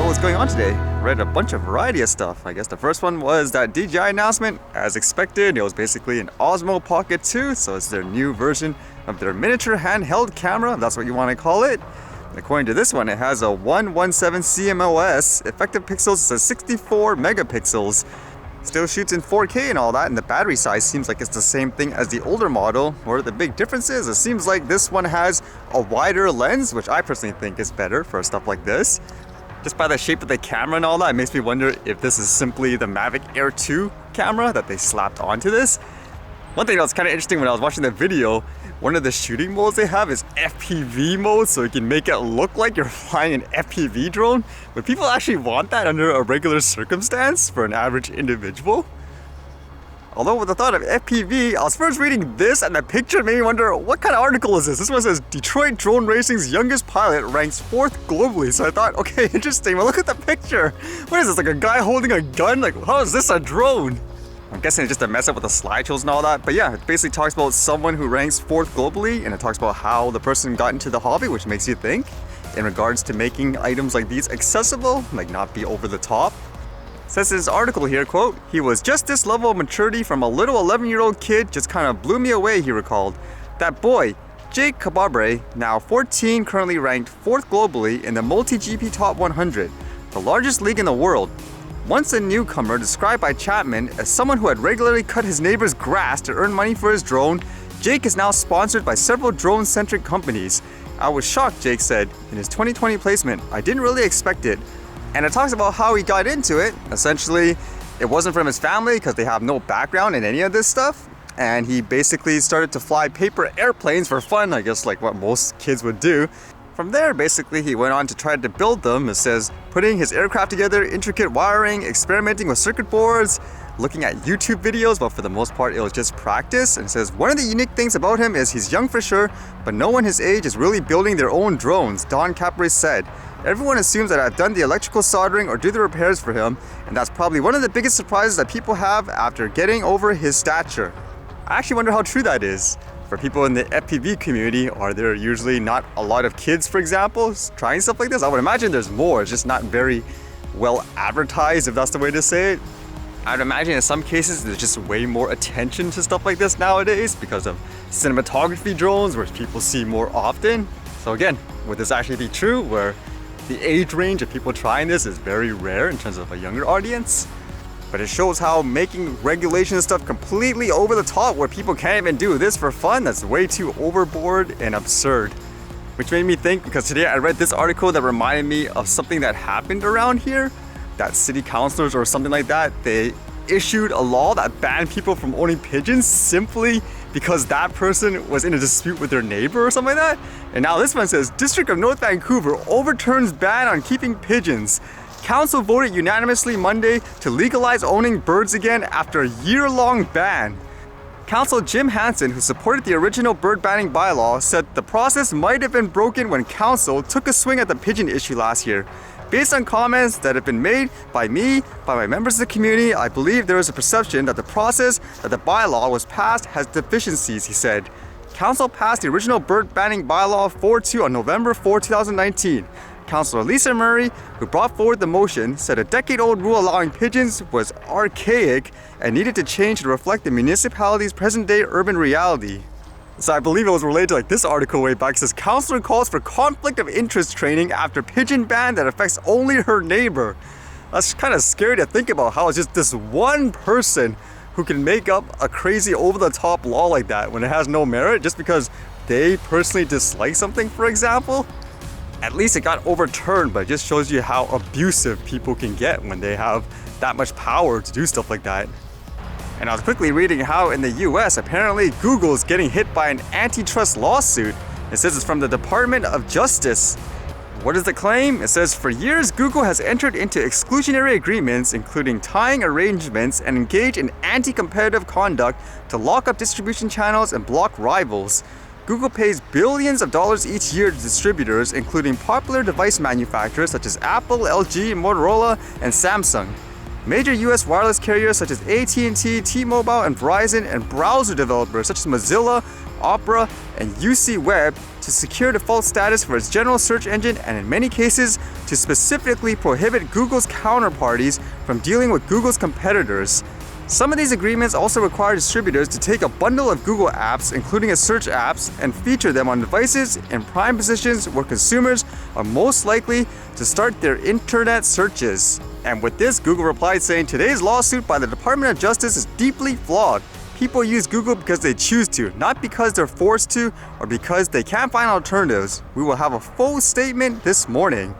what's going on today. Read a bunch of variety of stuff. I guess the first one was that DJI announcement. As expected, it was basically an Osmo Pocket 2, so it's their new version of their miniature handheld camera, if that's what you want to call it. According to this one, it has a 117 CMOS, effective pixels is 64 megapixels. Still shoots in 4K and all that, and the battery size seems like it's the same thing as the older model. Where the big difference is, it seems like this one has a wider lens, which I personally think is better for stuff like this. Just by the shape of the camera and all that, it makes me wonder if this is simply the Mavic Air 2 camera that they slapped onto this. One thing that was kind of interesting when I was watching the video, one of the shooting modes they have is FPV mode, so you can make it look like you're flying an FPV drone. Would people actually want that under a regular circumstance for an average individual? Although with the thought of FPV, I was first reading this and the picture made me wonder, what kind of article is this? This one says, Detroit drone racing's youngest pilot ranks 4th globally. So I thought, okay, interesting, but look at the picture. What is this, like a guy holding a gun? Like, how is this a drone? I'm guessing it's just a mess up with the slideshows and all that. But yeah, it basically talks about someone who ranks 4th globally, and it talks about how the person got into the hobby, which makes you think in regards to making items like these accessible, like not be over the top. It says in this article here, quote, "He was just this level of maturity from a little 11-year-old kid, just kind of blew me away," he recalled. That boy, Jake Cababre, now 14, currently ranked 4th globally in the Multi-GP Top 100, the largest league in the world. Once a newcomer, described by Chapman as someone who had regularly cut his neighbor's grass to earn money for his drone, Jake is now sponsored by several drone-centric companies. "I was shocked," Jake said in his 2020 placement. "I didn't really expect it." And it talks about how he got into it. Essentially, it wasn't from his family because they have no background in any of this stuff. And he basically started to fly paper airplanes for fun, I guess like what most kids would do. From there, basically, he went on to try to build them. It says, putting his aircraft together, intricate wiring, experimenting with circuit boards, looking at YouTube videos, but for the most part, it was just practice. And it says, one of the unique things about him is he's young for sure, but no one his age is really building their own drones, Don Capri said. Everyone assumes that I've done the electrical soldering or do the repairs for him, and that's probably one of the biggest surprises that people have after getting over his stature. I actually wonder how true that is. For people in the FPV community, are there usually not a lot of kids, for example, trying stuff like this? I would imagine there's more, it's just not very well advertised, if that's the way to say it. I'd imagine in some cases there's just way more attention to stuff like this nowadays because of cinematography drones, which people see more often. So again, would this actually be true, where the age range of people trying this is very rare in terms of a younger audience? But it shows how making regulation and stuff completely over the top, where people can't even do this for fun, that's way too overboard and absurd. Which made me think, because today I read this article that reminded me of something that happened around here, that city councilors or something like that, they issued a law that banned people from owning pigeons simply because that person was in a dispute with their neighbor or something like that. And now this one says, District of North Vancouver overturns ban on keeping pigeons. Council voted unanimously Monday to legalize owning birds again after a year-long ban. Council Jim Hansen, who supported the original bird banning bylaw, said the process might have been broken when Council took a swing at the pigeon issue last year. Based on comments that have been made by me, by my members of the community, I believe there is a perception that the process that the bylaw was passed has deficiencies, he said. Council passed the original bird banning bylaw 4-2 on November 4, 2019. Councillor Lisa Murray, who brought forward the motion, said a decade-old rule allowing pigeons was archaic and needed to change to reflect the municipality's present-day urban reality. So I believe it was related to like this article way back. It says, Councillor calls for conflict of interest training after pigeon ban that affects only her neighbor. That's kind of scary to think about, how it's just this one person who can make up a crazy over-the-top law like that when it has no merit just because they personally dislike something, for example. At least it got overturned, but it just shows you how abusive people can get when they have that much power to do stuff like that. And I was quickly reading how in the US, apparently Google is getting hit by an antitrust lawsuit. It says it's from the Department of Justice. What is the claim? It says, for years, Google has entered into exclusionary agreements, including tying arrangements, and engaged in anti-competitive conduct to lock up distribution channels and block rivals. Google pays billions of dollars each year to distributors, including popular device manufacturers such as Apple, LG, Motorola, and Samsung. Major US wireless carriers such as AT&T, T-Mobile, and Verizon, and browser developers such as Mozilla, Opera, and UC Web to to secure default status for its general search engine and in many cases to specifically prohibit Google's counterparties from dealing with Google's competitors. Some of these agreements also require distributors to take a bundle of Google apps, including its search apps, and feature them on devices in prime positions where consumers are most likely to start their internet searches. And with this, Google replied saying, "Today's lawsuit by the Department of Justice is deeply flawed. People use Google because they choose to, not because they're forced to or because they can't find alternatives. We will have a full statement this morning."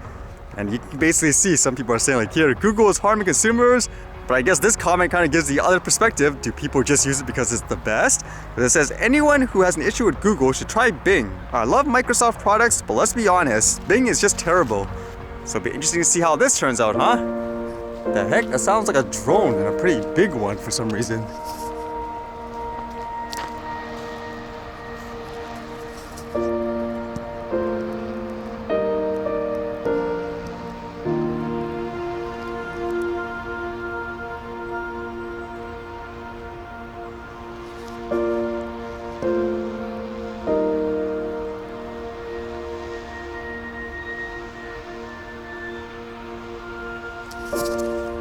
And you can basically see some people are saying like, here, Google is harming consumers. But I guess this comment kind of gives the other perspective. Do people just use it because it's the best? But it says, anyone who has an issue with Google should try Bing. I love Microsoft products, but let's be honest, Bing is just terrible. So it'll be interesting to see how this turns out, huh? The heck? That sounds like a drone, and a pretty big one for some reason.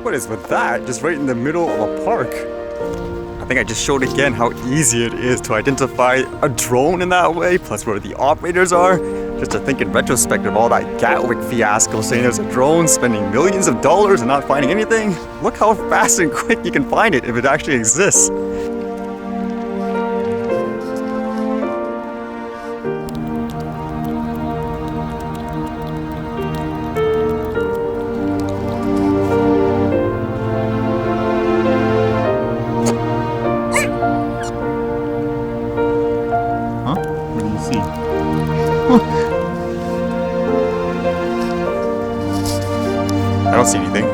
What is with that? Just right in the middle of a park. I think I just showed again how easy it is to identify a drone in that way, plus where the operators are. Just to think in retrospect of all that Gatwick fiasco saying there's a drone, spending millions of dollars and not finding anything. Look how fast and quick you can find it if it actually exists. I don't see anything.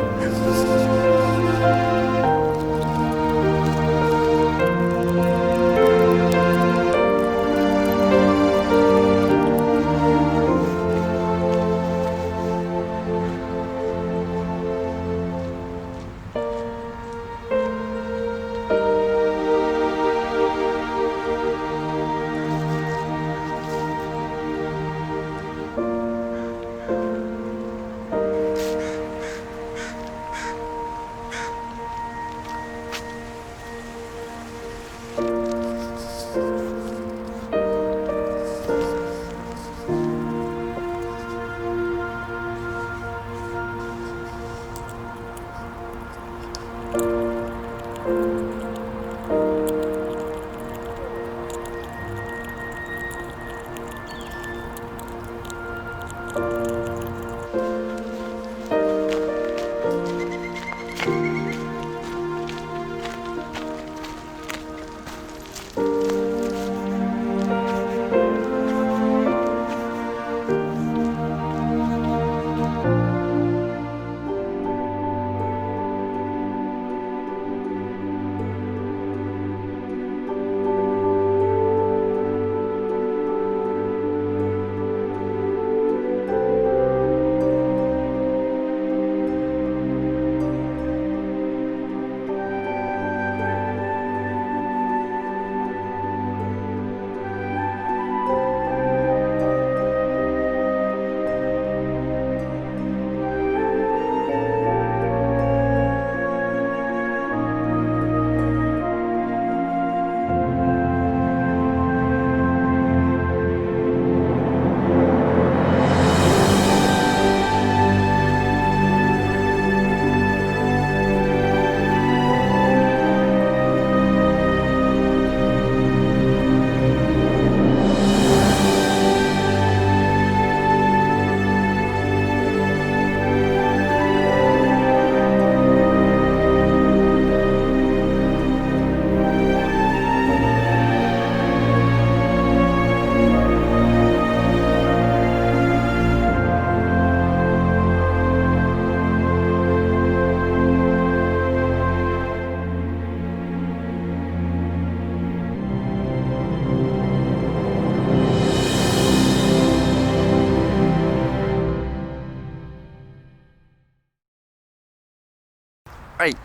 Alright,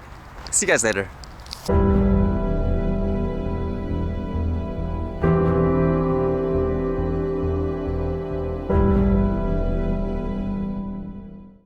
see you guys later.